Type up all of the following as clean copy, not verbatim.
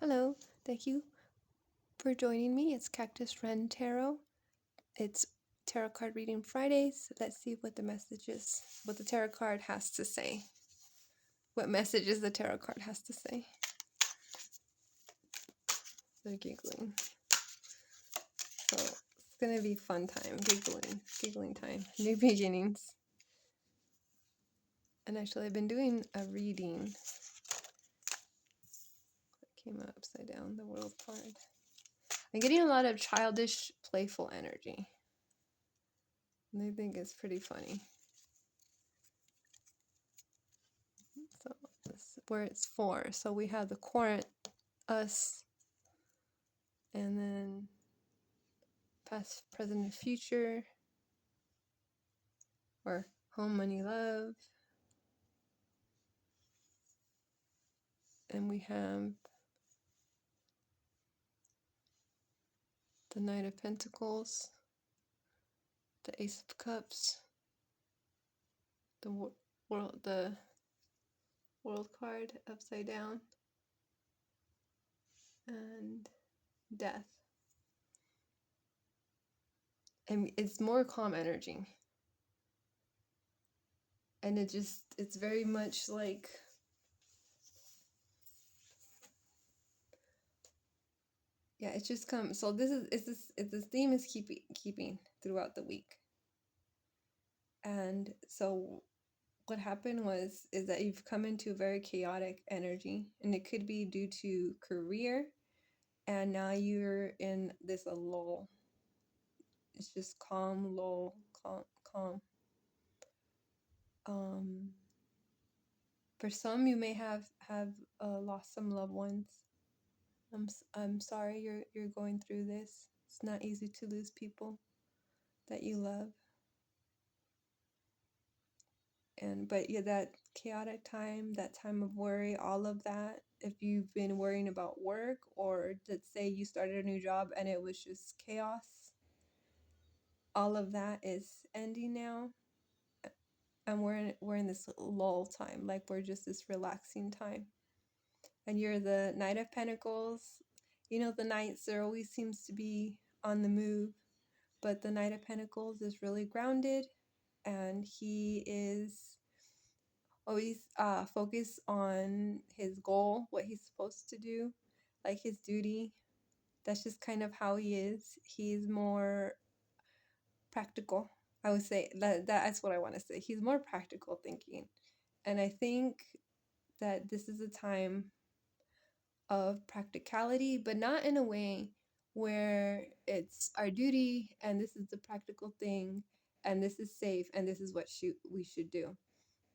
Hello, thank you for joining me. It's Cactus Wren Tarot. It's Tarot Card Reading Fridays. Let's see what the messages, what the tarot card has to say. What messages the tarot card has to say. They're giggling. So it's going to be fun time. Giggling time. New beginnings. And actually, I've been doing a reading. It came out upside down, the world card. I'm getting a lot of childish, playful energy. And I think it's pretty funny. So this where it's for. So we have the current, us, and then past, present, and future, or home, money, love. And we have the Knight of Pentacles, the Ace of Cups, the world card upside down, and death. And it's more calm energy. And it's very much like, yeah, it's just come. So this theme is keeping throughout the week. And so what happened is that you've come into very chaotic energy, and it could be due to career, and now you're in this a lull. It's just calm, lull, calm. For some, you may have lost some loved ones. I'm sorry you're going through this. It's not easy to lose people that you love. But yeah, that chaotic time, that time of worry, all of that, if you've been worrying about work, or let's say you started a new job and it was just chaos, all of that is ending now. And we're in this lull time, like we're just this relaxing time. And you're the Knight of Pentacles. You know, the knights, there always seems to be on the move, but the Knight of Pentacles is really grounded, and he is always focus on his goal, what he's supposed to do, like his duty. That's just kind of how he is. He's more practical. I would say that's what I want to say. He's more practical thinking. And I think that this is a time of practicality, but not in a way where it's our duty and this is the practical thing and this is safe and this is what we should do.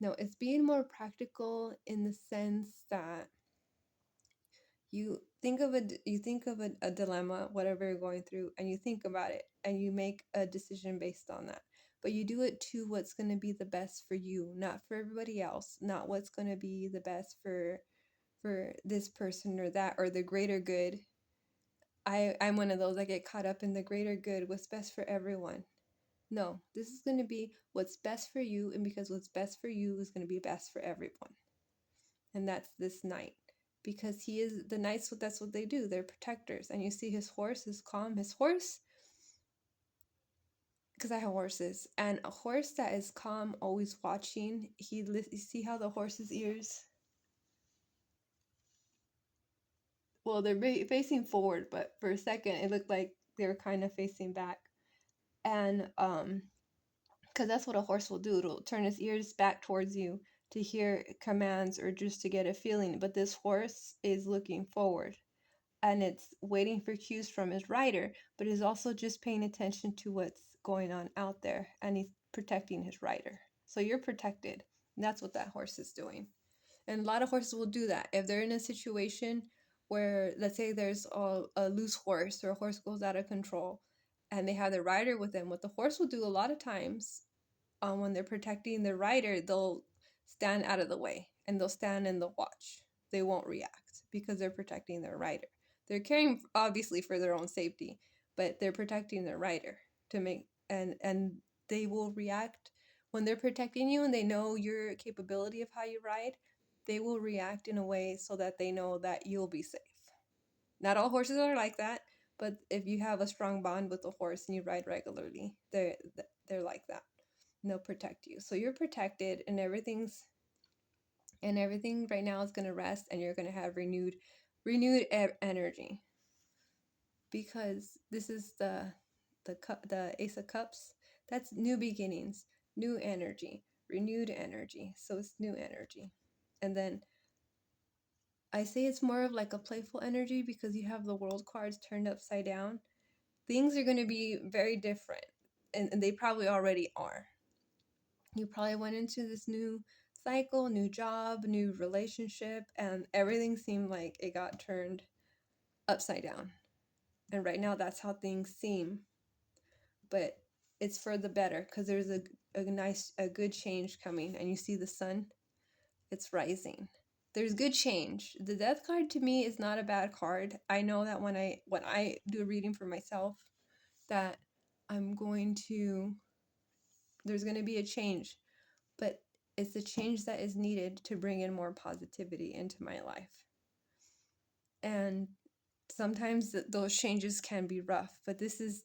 No, it's being more practical in the sense that you think of a dilemma, whatever you're going through, and you think about it and you make a decision based on that. But you do it to what's going to be the best for you, not for everybody else, not what's going to be the best for this person or that, or the greater good. I'm one of those. I get caught up in the greater good, what's best for everyone. No, this is going to be what's best for you, and because what's best for you is going to be best for everyone. And that's this knight, because he is the knights. That's what they do. They're protectors. And you see his horse is calm. His horse, because I have horses, and a horse that is calm, always watching. You see how the horse's ears. Well, they're facing forward, but for a second it looked like they were kind of facing back. And because that's what a horse will do. It'll turn its ears back towards you to hear commands or just to get a feeling. But this horse is looking forward, and it's waiting for cues from his rider, but is also just paying attention to what's going on out there, and he's protecting his rider. So you're protected. And that's what that horse is doing. And a lot of horses will do that. If they're in a situation where, let's say there's a loose horse, or a horse goes out of control, and they have their rider with them, what the horse will do a lot of times, when they're protecting their rider, they'll stand out of the way and they'll stand and they'll watch. They won't react because they're protecting their rider. They're caring obviously for their own safety, but they're protecting their rider to make, and they will react when they're protecting you and they know your capability of how you ride. They will react in a way so that they know that you'll be safe. Not all horses are like that, but if you have a strong bond with a horse and you ride regularly, they're like that. And they'll protect you. So you're protected, and everything right now is going to rest, and you're going to have renewed energy, because this is the Ace of Cups. That's new beginnings, new energy, renewed energy. So it's new energy. And then I say it's more of like a playful energy because you have the world cards turned upside down. Things are going to be very different, and they probably already are. You probably went into this new cycle, new job, new relationship, and everything seemed like it got turned upside down. And right now, that's how things seem. But it's for the better, because there's a good change coming, and you see the sun, it's rising. There's good change. The death card to me is not a bad card. I know that when I do a reading for myself, that I'm going to there's going to be a change, but it's a change that is needed to bring in more positivity into my life. And sometimes those changes can be rough, but this is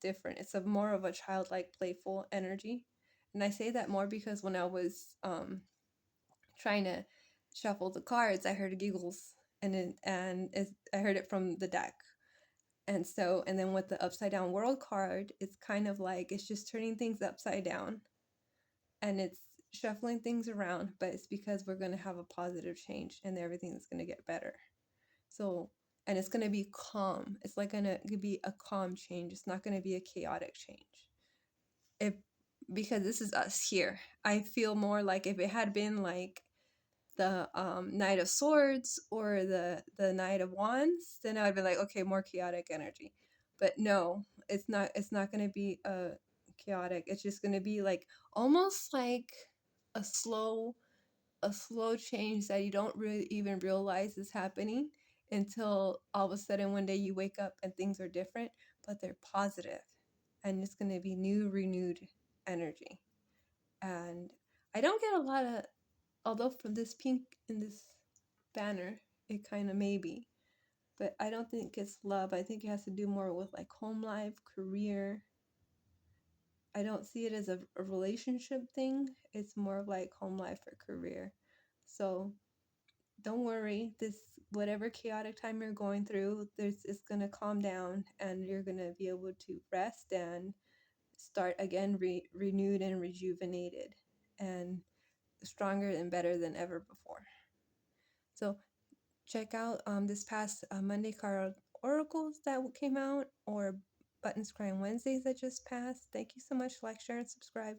different. It's a more of a childlike, playful energy. And I say that more because when I was trying to shuffle the cards, I heard giggles, I heard it from the deck. And then with the upside down world card, it's kind of like it's just turning things upside down, and it's shuffling things around, but it's because we're going to have a positive change, and everything's going to get better. So, and it's going to be calm. It's like going to be a calm change. It's not going to be a chaotic change. If Because this is us here. I feel more like if it had been like the Knight of Swords or the Knight of Wands, then I'd be like, okay, more chaotic energy. But no, it's not. It's not going to be chaotic. It's just going to be like almost like a slow a slow change that you don't really even realize is happening until all of a sudden one day you wake up and things are different, but they're positive, and it's going to be new, renewed energy. And I don't get a lot of, although from this pink in this banner, it kind of maybe, but I don't think it's love. I think it has to do more with like home life, career. I don't see it as a relationship thing. It's more of like home life or career. So don't worry, this whatever chaotic time you're going through, there's it's gonna calm down, and you're gonna be able to rest and start again, renewed and rejuvenated, and stronger and better than ever before. So check out this past Monday card oracles that came out, or Buttons Crying Wednesdays that just passed. Thank you so much. Like, share, and subscribe.